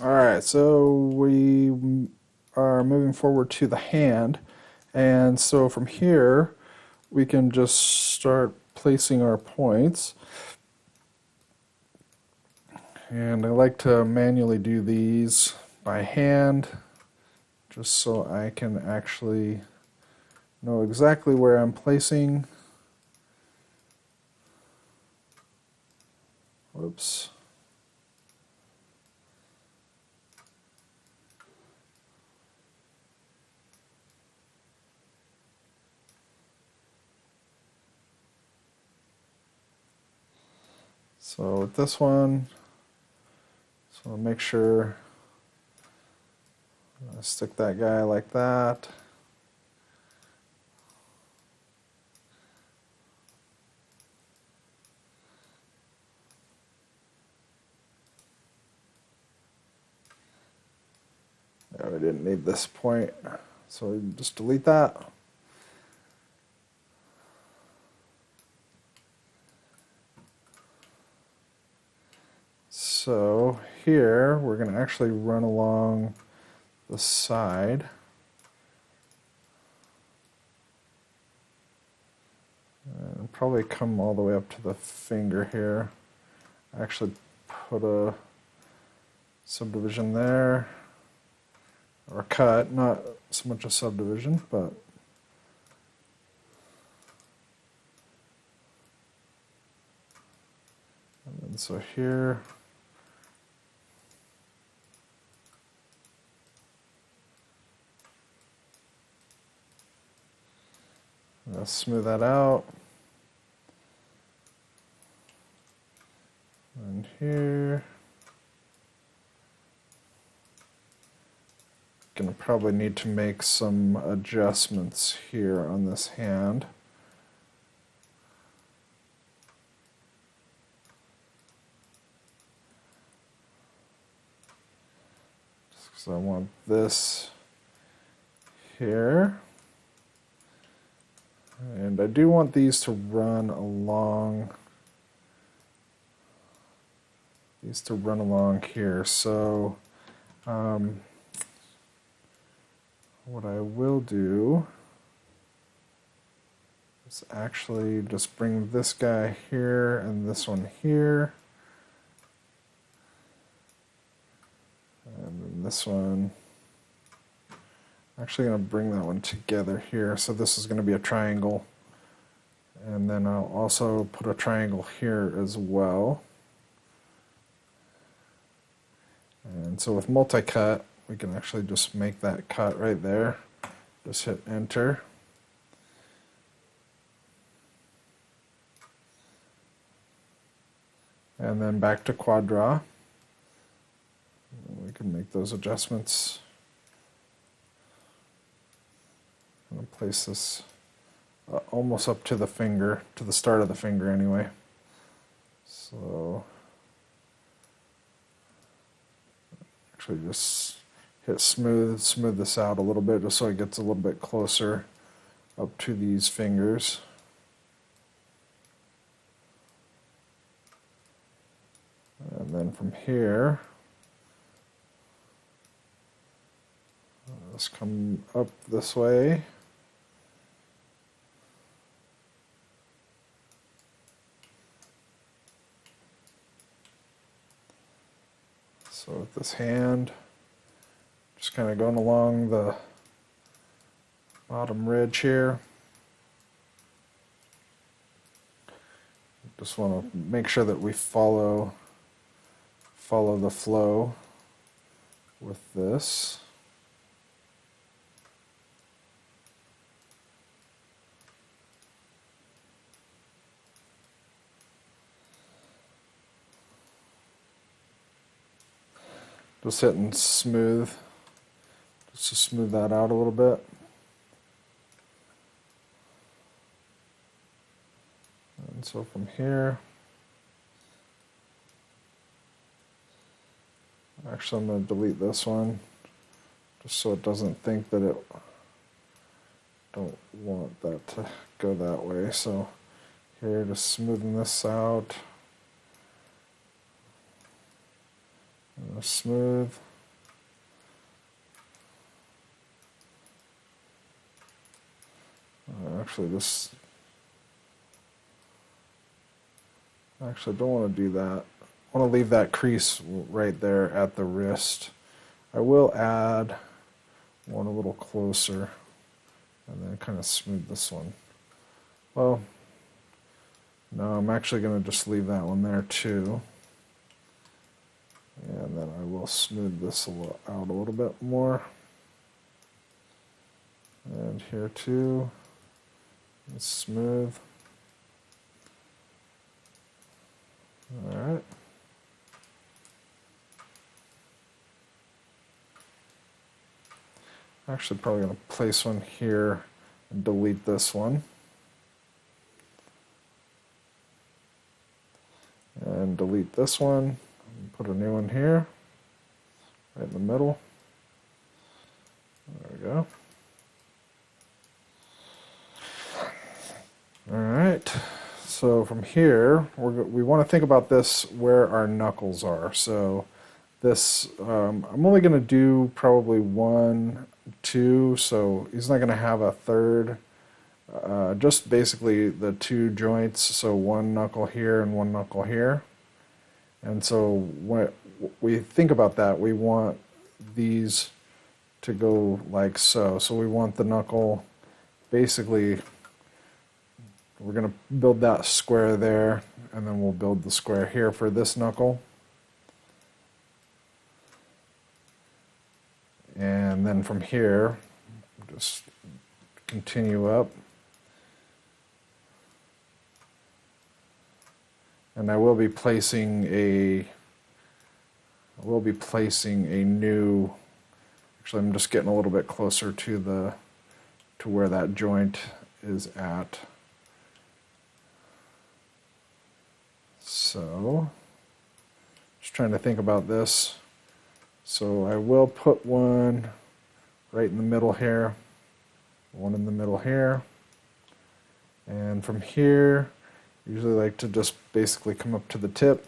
Alright, so we are moving forward to the hand, and so from here we can just start placing our points. And I like to manually do these by hand just so I can actually know exactly where I'm placing. Whoops. So with this one, so I'll make sure I stick that guy like that. Yeah, we didn't need this point, so we just delete that. So here we're going to actually run along the side. And probably come all the way up to the finger here. Actually put a subdivision there, or a cut, not so much a subdivision, but and then so here I'll smooth that out. And here, gonna probably need to make some adjustments here on this hand. Just because I want this here. And I do want these to run along here. So what I will do is actually just bring this guy here and this one here. And then this one, I'm actually going to bring that one together here. So this is going to be a triangle. And then I'll also put a triangle here as well. And so with multi-cut, we can actually just make that cut right there. Just hit enter. And then back to quad draw. We can make those adjustments. I'm going to place this almost up to the finger, to the start of the finger anyway. So actually just hit smooth this out a little bit just so it gets a little bit closer up to these fingers. And then from here, let's come up this way. So with this hand, just kind of going along the bottom ridge here. Just want to make sure that we follow the flow with this. Just hitting smooth, just to smooth that out a little bit. And so from here, actually I'm going to delete this one, just so it doesn't think that it, don't want that to go that way. So here, just smoothing this out. Smooth. Actually, I don't want to do that. I want to leave that crease right there at the wrist. I will add one a little closer and then kind of smooth this one. Well, no, I'm actually going to just leave that one there too. And then I will smooth this out a little bit more. And here too, it's smooth. All right. Actually, probably going to place one here and delete this one. And delete this one. And put a new one here, right in the middle. There we go. All right. So from here, we want to think about this where our knuckles are. So this, I'm only going to do probably 1, 2, so he's not going to have a third. Just basically the 2 joints, so 1 knuckle here and 1 knuckle here. And so when we think about that, we want these to go like so. So we want the knuckle, basically, we're going to build that square there, and then we'll build the square here for this knuckle. And then from here, just continue up. And I will be placing a new, actually I'm just getting a little bit closer to where that joint is at. So, just trying to think about this. So I will put one right in the middle here, one in the middle here, and from here, I usually like to just basically come up to the tip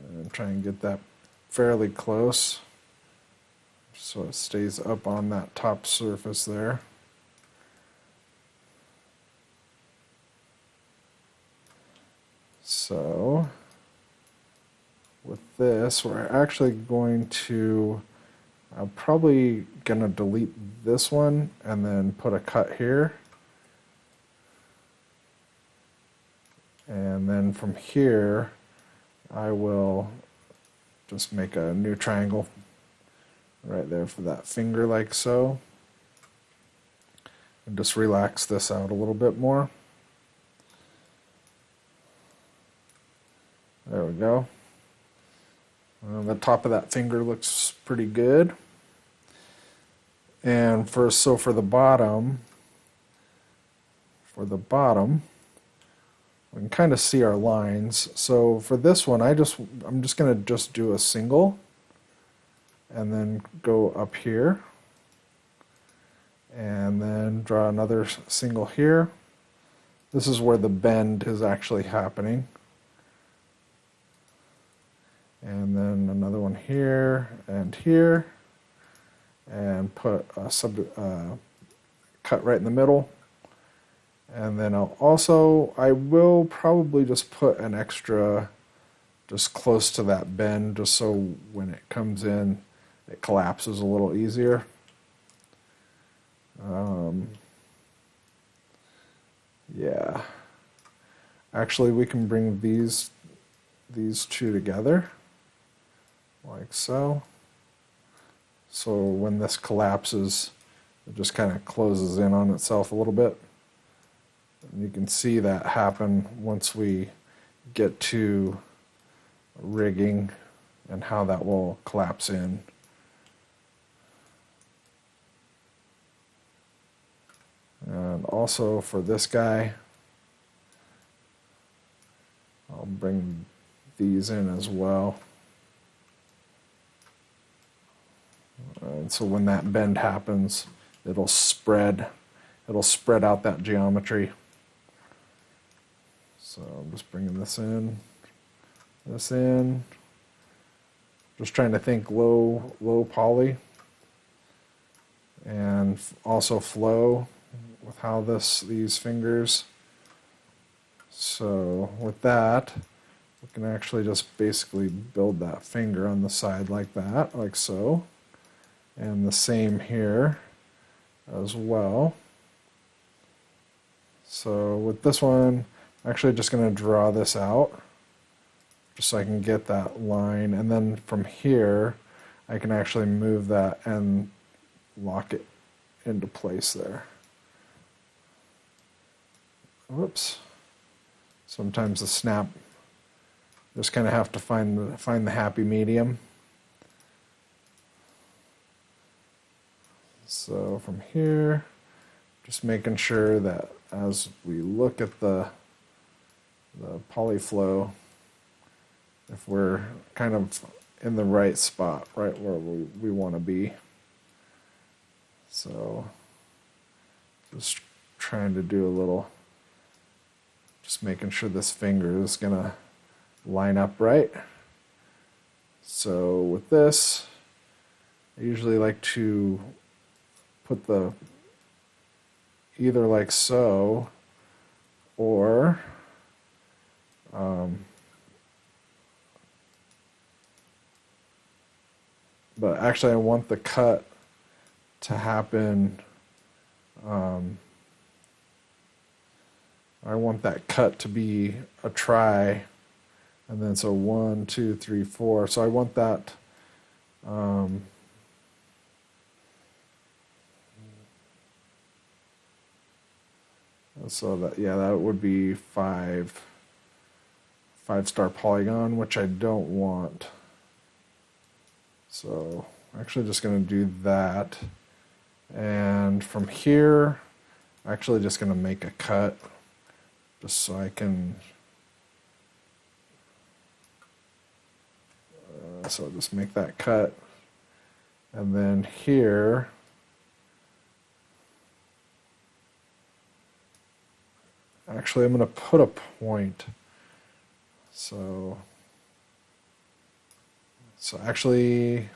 and try and get that fairly close so it stays up on that top surface there. So with this, we're actually going to, I'm probably going to delete this one and then put a cut here. And then from here, I will just make a new triangle right there for that finger like so. And just relax this out a little bit more. There we go. The top of that finger looks pretty good. And for the bottom, we can kind of see our lines. So for this one, I'm just going to just do a single and then go up here and then draw another single here. This is where the bend is actually happening. And then another one here, and put a cut right in the middle. And then I will probably just put an extra just close to that bend, just so when it comes in, it collapses a little easier. Yeah. Actually, we can bring these two together. Like so. So when this collapses, it just kind of closes in on itself a little bit. And you can see that happen once we get to rigging and how that will collapse in. And also for this guy, I'll bring these in as well. And so when that bend happens, it'll spread out that geometry. So I'm just bringing this in this in. Just trying to think low poly, and also flow with how these fingers. So with that, we can actually just basically build that finger on the side like that, like so. And the same here as well. So with this one, I'm actually just going to draw this out just so I can get that line, and then from here I can actually move that and lock it into place there. Whoops. Sometimes the snap, just kind of have to find the happy medium. So from here, just making sure that as we look at the polyflow, if we're kind of in the right spot, right where we want to be. So just trying to do a little, just making sure this finger is going to line up right. So with this, I usually like to put the either like so, or but actually I want the cut to happen, I want that cut to be a try, and then so 1, 2, 3, 4. So I want that so that, yeah, that would be 5-star polygon, which I don't want. So I'm actually just going to do that, and from here I'm actually just going to make a cut just so I can so just make that cut, and then here actually I'm going to put a point. So actually, I'm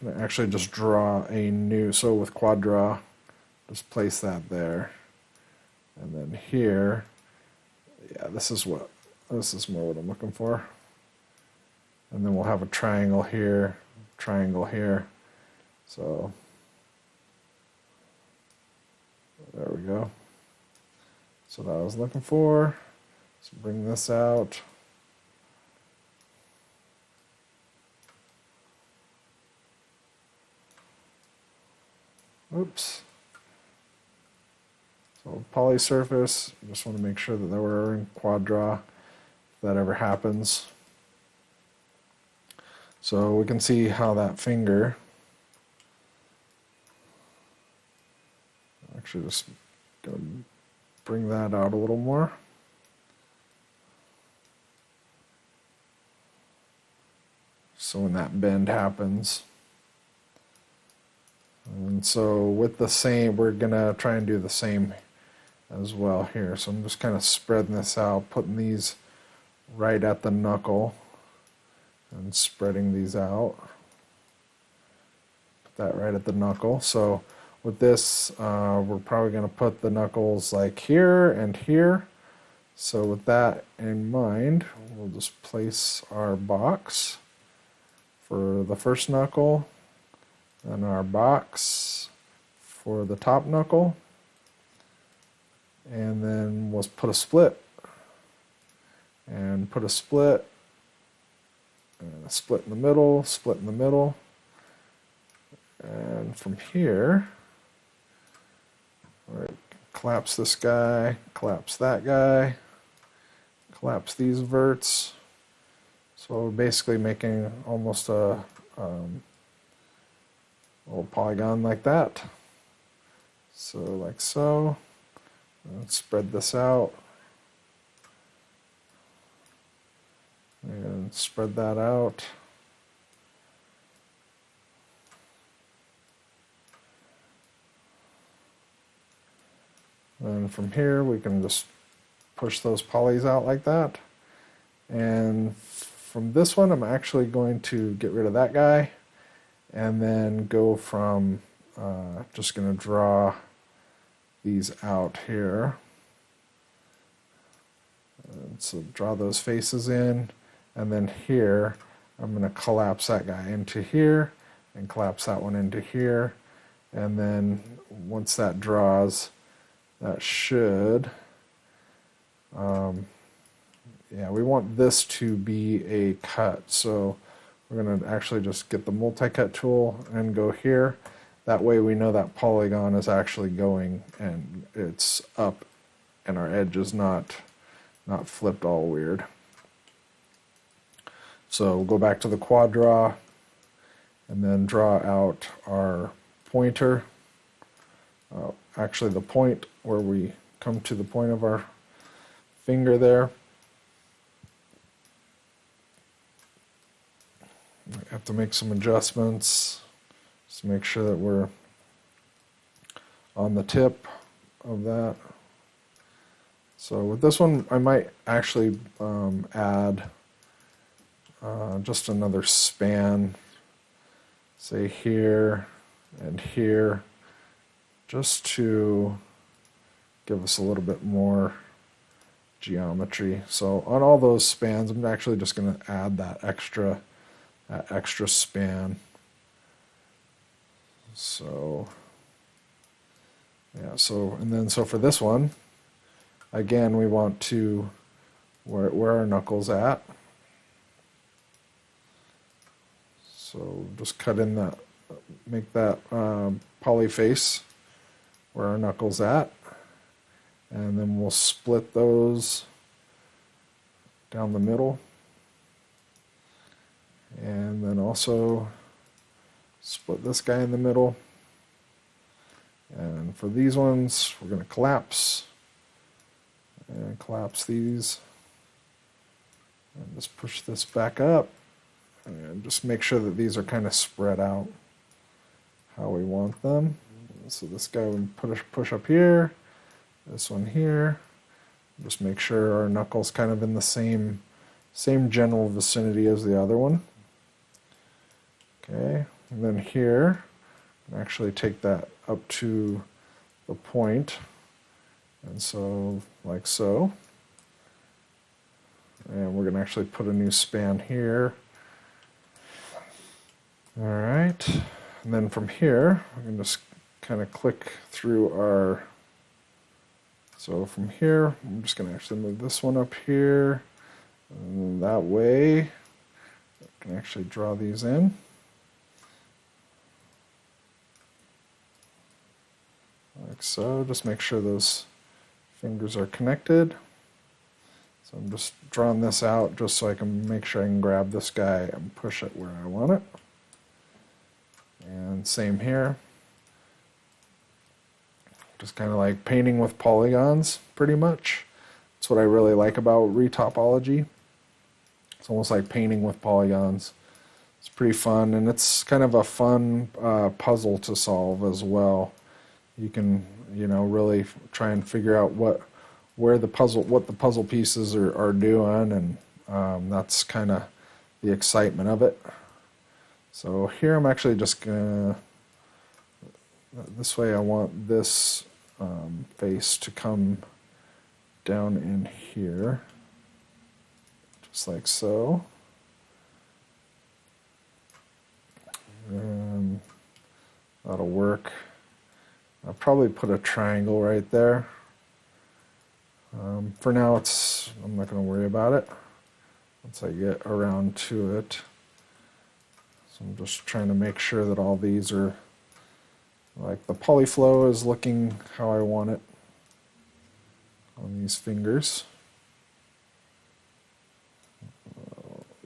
going to actually just draw a new, so with quad draw, just place that there. And then here, yeah, this is more what I'm looking for. And then we'll have a triangle here, triangle here. So there we go. So that I was looking for. So bring this out. Oops. So poly surface, just want to make sure that we're in quad draw if that ever happens. So we can see how that finger, actually just gonna bring that out a little more. So when that bend happens. And so with the same, we're gonna try and do the same as well here. So I'm just kind of spreading this out, putting these right at the knuckle and spreading these out. Put that right at the knuckle. So with this, we're probably going to put the knuckles like here and here. So with that in mind, we'll just place our box for the first knuckle, and our box for the top knuckle, and then we'll put a split, and put a split, and a split in the middle, split in the middle, and from here, all right, collapse this guy, collapse that guy, collapse these verts. So basically making almost a little polygon like that. So like so. Let's spread this out. And spread that out. And from here we can just push those polys out like that. And from this one, I'm actually going to get rid of that guy and then go from, just going to draw these out here. And so draw those faces in, and then here I'm going to collapse that guy into here and collapse that one into here, and then once that draws, that should, yeah, we want this to be a cut, so we're going to actually just get the multi-cut tool and go here. That way we know that polygon is actually going and it's up and our edge is not flipped all weird. So we'll go back to the quad draw and then draw out our pointer. Actually the point where we come to the point of our finger there. We have to make some adjustments just to make sure that we're on the tip of that. So with this one, I might actually add just another span, say here and here, just to give us a little bit more geometry. So on all those spans, I'm actually just going to add that extra span. So yeah, so for this one, again, we want to where our knuckles at. So just cut in that, make that poly face where our knuckles at, and then we'll split those down the middle, and then also split this guy in the middle. And for these ones, we're going to collapse and collapse these, and just push this back up, and just make sure that these are kind of spread out how we want them. So this guy would push up here, this one here. Just make sure our knuckles kind of in the same general vicinity as the other one. Okay, and then here, actually take that up to the point, and so like so. And we're going to actually put a new span here. All right, and then from here, we can just kind of click through our, so from here, I'm just going to actually move this one up here, and that way, I can actually draw these in. Like so, just make sure those fingers are connected. So I'm just drawing this out just so I can make sure I can grab this guy and push it where I want it. And same here. Just kind of like painting with polygons, pretty much. That's what I really like about retopology. It's almost like painting with polygons. It's pretty fun, and it's kind of a fun puzzle to solve as well. You can, really try and figure out what the puzzle pieces are doing, and that's kind of the excitement of it. So here I'm actually just gonna, this way I want this face to come down in here, just like so. And that'll work. I'll probably put a triangle right there. For now, I'm not going to worry about it once I get around to it. So I'm just trying to make sure that all these are, like the polyflow is looking how I want it on these fingers.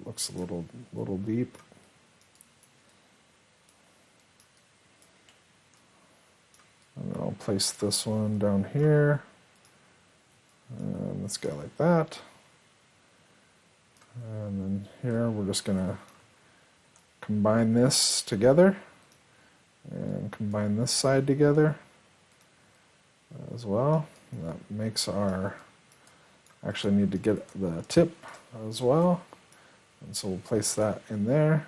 Looks a little deep. And then I'll place this one down here, and this guy like that. And then here we're just going to combine this together and combine this side together as well. And that makes our, actually need to get the tip as well. And so we'll place that in there,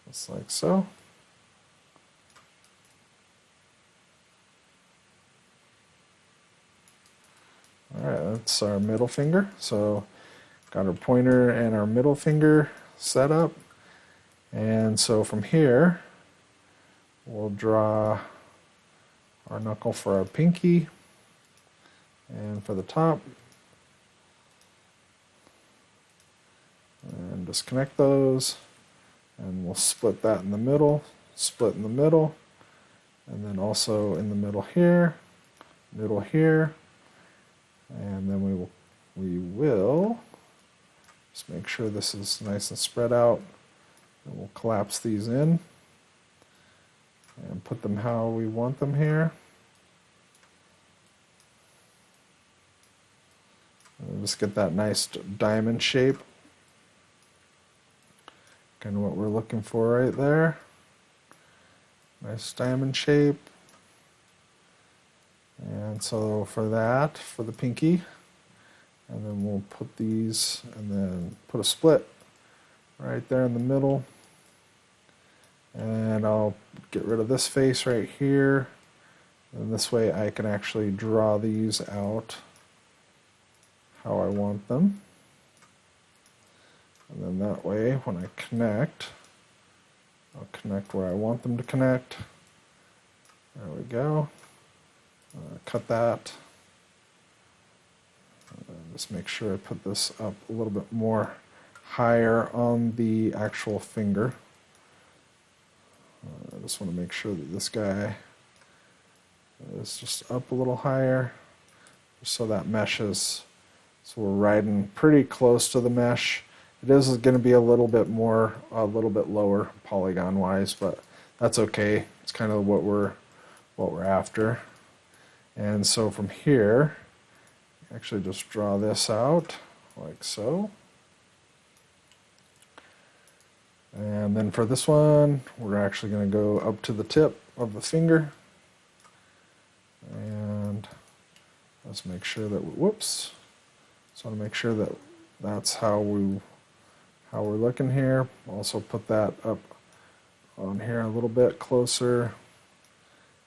just like so. Alright, that's our middle finger. So got our pointer and our middle finger set up. And so from here, we'll draw our knuckle for our pinky and for the top. And just connect those. And we'll split that in the middle, split in the middle, and then also in the middle here, middle here. And then we will just make sure this is nice and spread out. And we'll collapse these in and put them how we want them here. And just get that nice diamond shape. Kind of what we're looking for right there. Nice diamond shape. And so for that, for the pinky, and then we'll put these, and then put a split right there in the middle. And I'll get rid of this face right here. And this way I can actually draw these out how I want them. And then that way, when I connect, I'll connect where I want them to connect. There we go. Cut that. Just make sure I put this up a little bit more higher on the actual finger. I just want to make sure that this guy is just up a little higher, just so that meshes. So we're riding pretty close to the mesh. It is going to be a little bit lower polygon-wise, but that's okay. It's kind of what we're after. And so from here, actually just draw this out like so. And then for this one, we're actually going to go up to the tip of the finger. And let's make sure that, whoops. So I want to make sure that that's how we're looking here. Also put that up on here a little bit closer.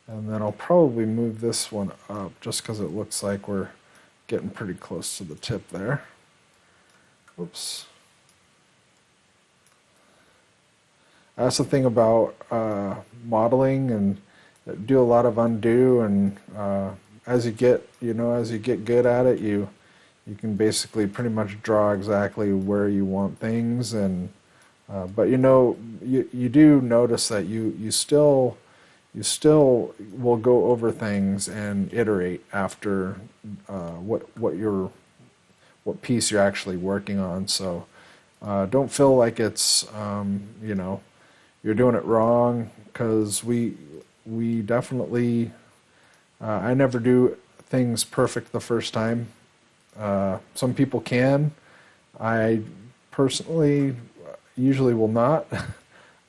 And then I'll probably move this one up just because it looks like we're getting pretty close to the tip there. Oops. That's the thing about modeling, and do a lot of undo, and as you get good at it, you can basically pretty much draw exactly where you want things. And but you do notice that you still will go over things and iterate after what piece you're actually working on. So don't feel like it's you're doing it wrong, because we definitely I never do things perfect the first time. Some people can. I personally usually will not.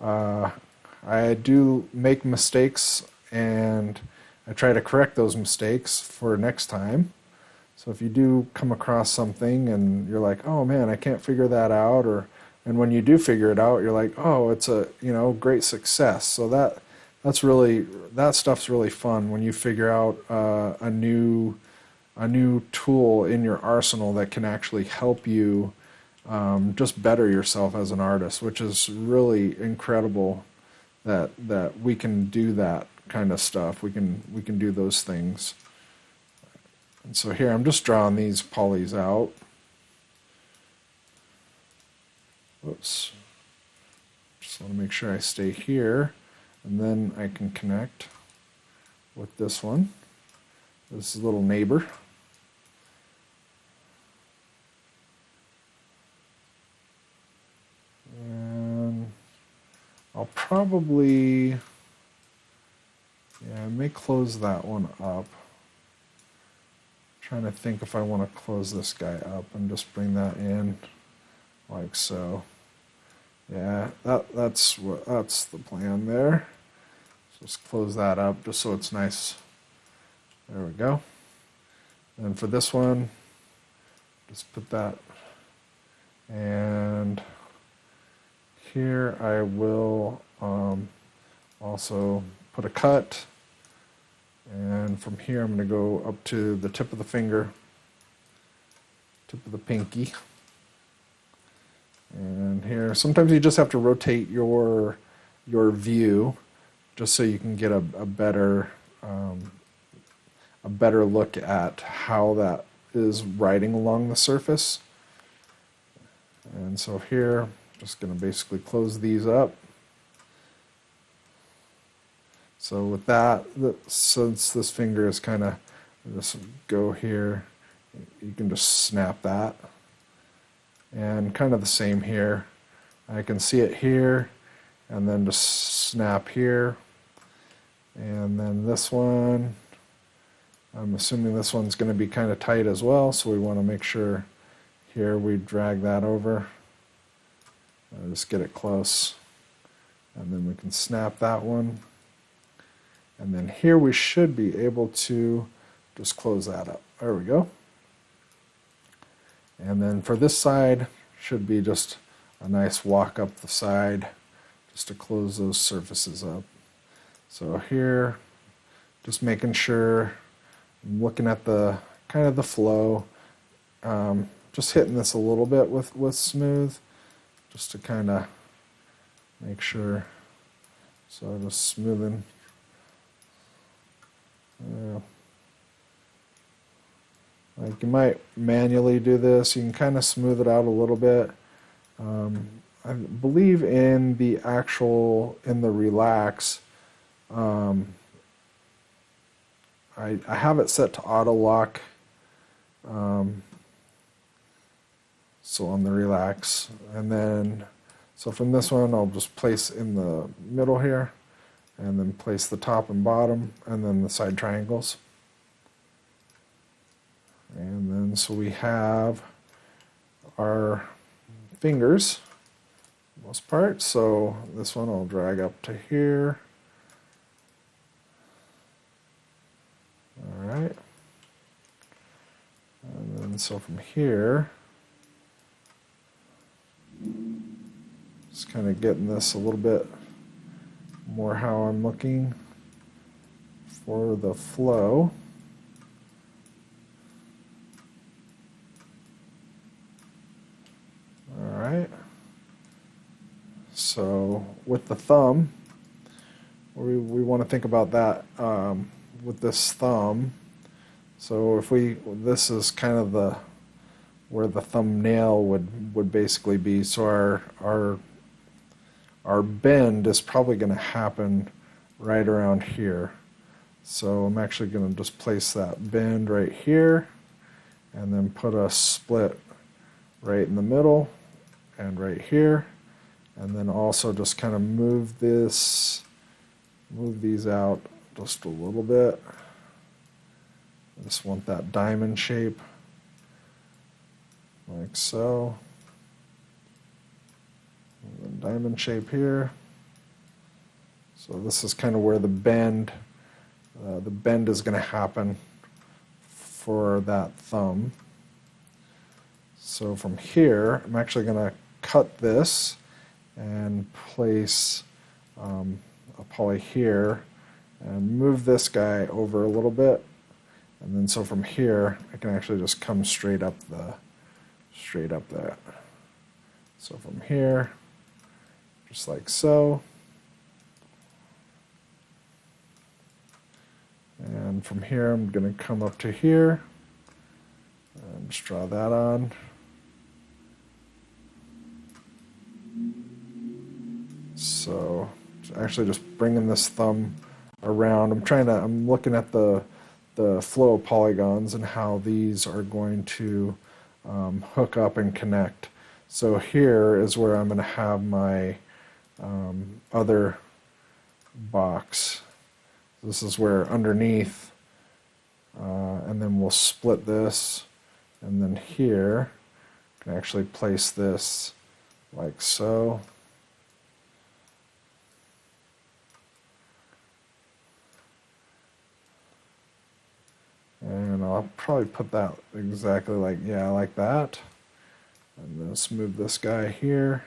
I do make mistakes, and I try to correct those mistakes for next time. So if you do come across something and you're like, oh man, I can't figure that out, and when you do figure it out, you're like, oh, it's a great success. So that stuff's really fun when you figure out a new tool in your arsenal that can actually help you just better yourself as an artist, which is really incredible that we can do that kind of stuff. We can do those things. And so here I'm just drawing these polys out. Whoops. Just want to make sure I stay here, and then I can connect with this one, this little neighbor. And I'll probably, I may close that one up. Trying to think if I want to close this guy up and just bring that in like so. Yeah, that's the plan there. Just close that up just so it's nice. There we go. And for this one, Just put that, and here I will also put a cut, and from here I'm going to go up to the tip of the finger, tip of the pinky, and here sometimes you just have to rotate your view just so you can get a better look at how that is riding along the surface. And so here, I'm just going to basically close these up. So with that, since this finger is kind of, just go here, you can just snap that. And kind of the same here. I can see it here, and then just snap here. And then this one, I'm assuming this one's going to be kind of tight as well, so we want to make sure here we drag that over. Just get it close. And then we can snap that one. And then here we should be able to just close that up. There we go. And then for this side, should be just a nice walk up the side just to close those surfaces up. So here, just making sure I'm looking at the kind of the flow, just hitting this a little bit with smooth, just to kind of make sure. So just smoothing. Like you might manually do this. You can kind of smooth it out a little bit. I believe in the relax. I have it set to auto lock. So on the relax, and then so from this one I'll just place in the middle here, and then place the top and bottom, and then the side triangles. And then so we have our fingers, most part. So this one I'll drag up to here. All right. And then so from here, just kind of getting this a little bit more how I'm looking for the flow. All right. So with the thumb, we want to think about that with this thumb. So if this is kind of where the thumbnail would basically be. So our bend is probably going to happen right around here. So I'm actually going to just place that bend right here, and then put a split right in the middle and right here, and then also just kind of move these out just a little bit. I just want that diamond shape, like so. And then diamond shape here. So this is kind of where the bend is going to happen for that thumb. So from here, I'm actually going to cut this and place a poly here and move this guy over a little bit. And then so from here, I can actually just come straight up that. So from here, just like so. And from here, I'm going to come up to here and just draw that on. So actually just bringing this thumb around. I'm looking at the flow of polygons and how these are going to hook up and connect. So here is where I'm going to have my other box. This is where underneath, and then we'll split this, and then here I can actually place this like so. And I'll probably put that exactly like, yeah, like that. And let's move this guy here.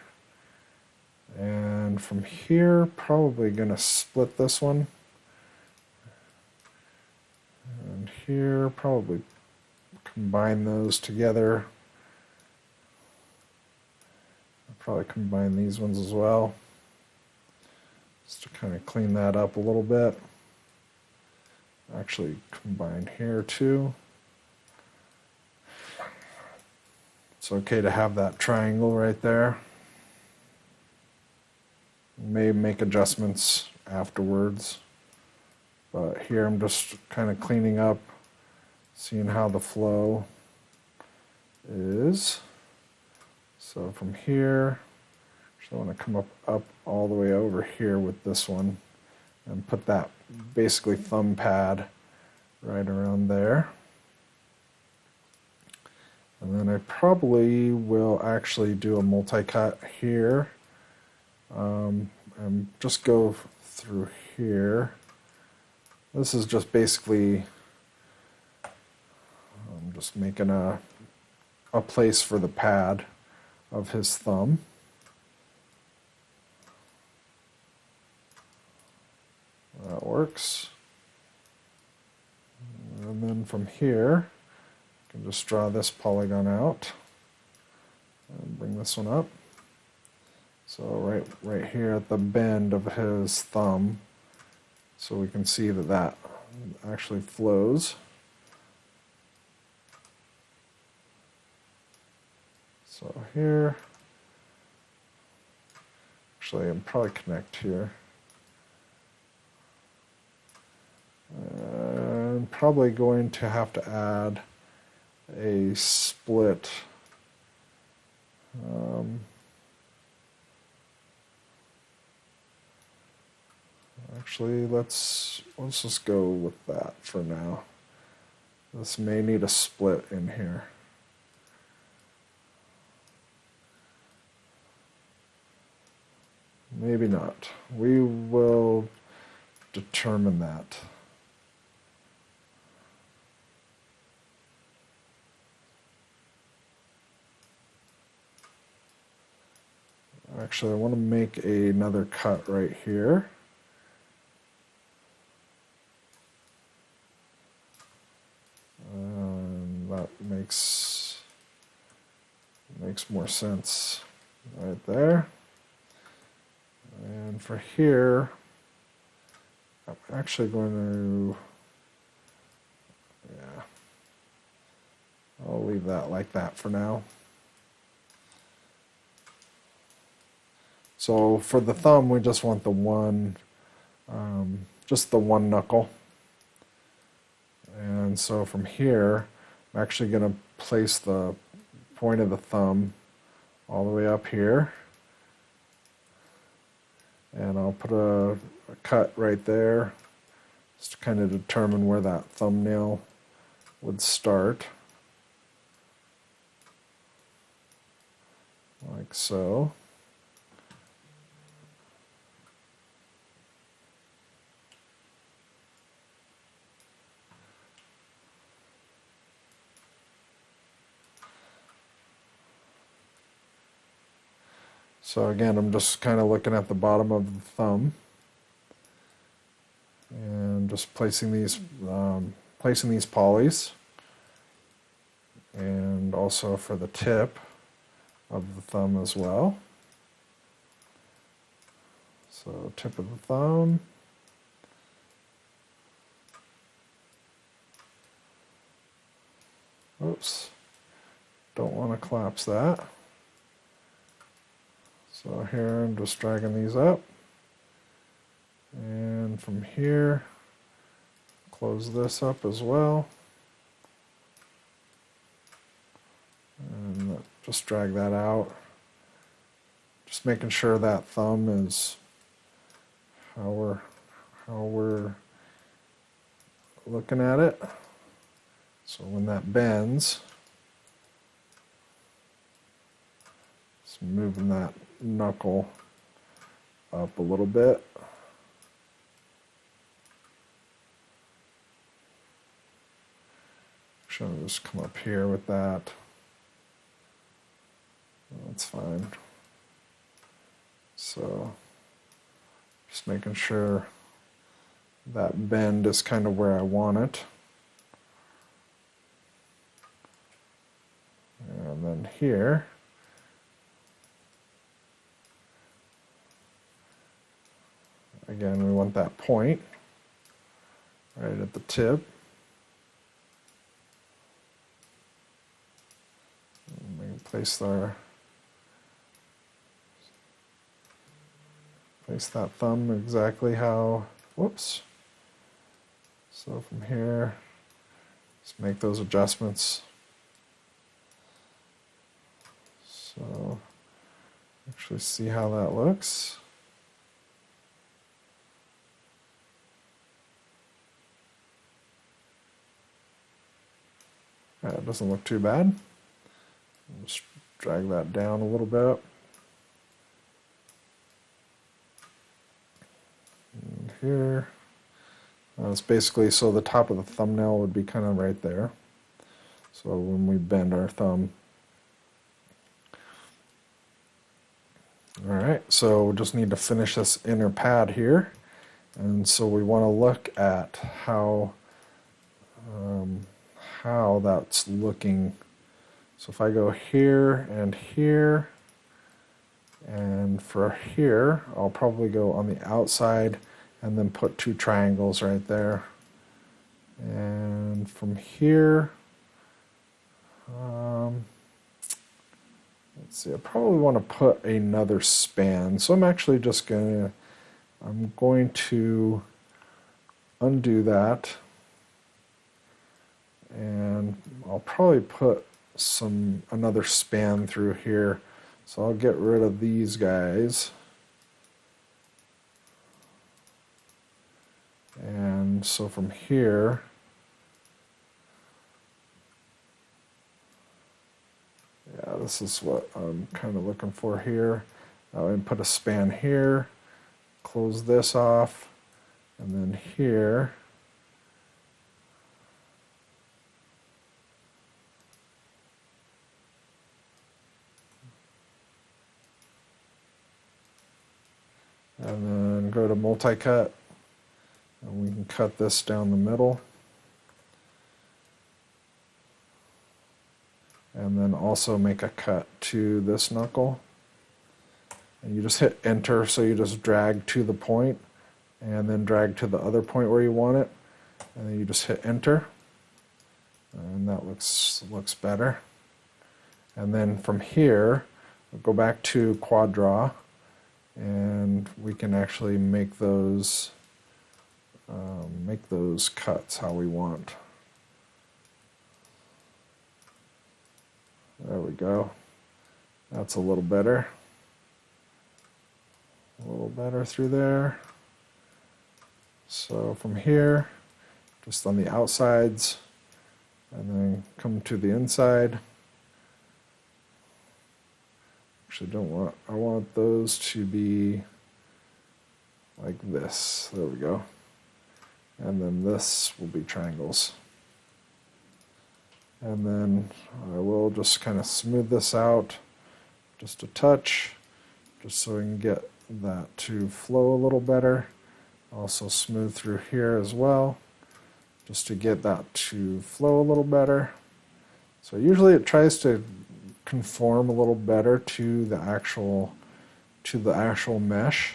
And from here, probably going to split this one. And here, probably combine those together. I'll probably combine these ones as well, just to kind of clean that up a little bit. Actually combine here too. It's okay to have that triangle right there. May make adjustments afterwards, but here I'm just kind of cleaning up, seeing how the flow is. So from here, I want to come up all the way over here with this one and put that basically thumb pad right around there. And then I probably will actually do a multi-cut here. And just go through here. This is just basically, I'm just making a place for the pad of his thumb. That works. And then from here, I can just draw this polygon out and bring this one up. So right here at the bend of his thumb, so we can see that that actually flows. So here, actually I'll probably connect here. I'm probably going to have to add a split. Actually, let's just go with that for now. This may need a split in here. Maybe not. We will determine that. Actually, I want to make another cut right here. That makes more sense right there. And for here, I'm actually going to, yeah, I'll leave that like that for now. So for the thumb, we just want the one, just the one knuckle. And so from here, I'm actually going to place the point of the thumb all the way up here. And I'll put a cut right there, just to kind of determine where that thumbnail would start. Like so. So again, I'm just kind of looking at the bottom of the thumb and just placing these polys, and also for the tip of the thumb as well. So tip of the thumb. Oops, don't want to collapse that. So here I'm just dragging these up, and from here close this up as well, and just drag that out, just making sure that thumb is how we're looking at it. So when that bends, just moving that knuckle up a little bit. Actually, I'll just come up here with that. That's fine. So just making sure that bend is kind of where I want it. And then here, again, we want that point right at the tip. And we can place that thumb exactly how, whoops. So from here, just make those adjustments. So actually see how that looks. That doesn't look too bad. Just drag that down a little bit. And here, it's basically so the top of the thumbnail would be kind of right there. So when we bend our thumb. Alright, so we just need to finish this inner pad here. And so we want to look at how that's looking. So if I go here, and for here, I'll probably go on the outside and then put two triangles right there. And from here, let's see, I probably want to put another span. So I'm actually just going to undo that. And I'll probably put another span through here. So I'll get rid of these guys. And so from here, yeah, this is what I'm kind of looking for here. And put a span here, close this off, and then here. And then go to multi-cut, and we can cut this down the middle. And then also make a cut to this knuckle. And you just hit enter, so you just drag to the point, and then drag to the other point where you want it. And then you just hit enter. And that looks better. And then from here, we'll go back to quad draw. And we can actually make those cuts how we want. There we go. That's a little better. A little better through there. So from here, just on the outsides, and then come to the inside. Actually, I want those to be like this. There we go. And then this will be triangles. And then I will just kind of smooth this out just a touch, just so we can get that to flow a little better. Also smooth through here as well, just to get that to flow a little better. So usually it tries to conform a little better to the actual mesh.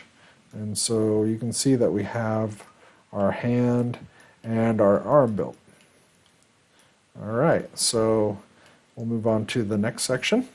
And so you can see that we have our hand and our arm built. All right, so we'll move on to the next section.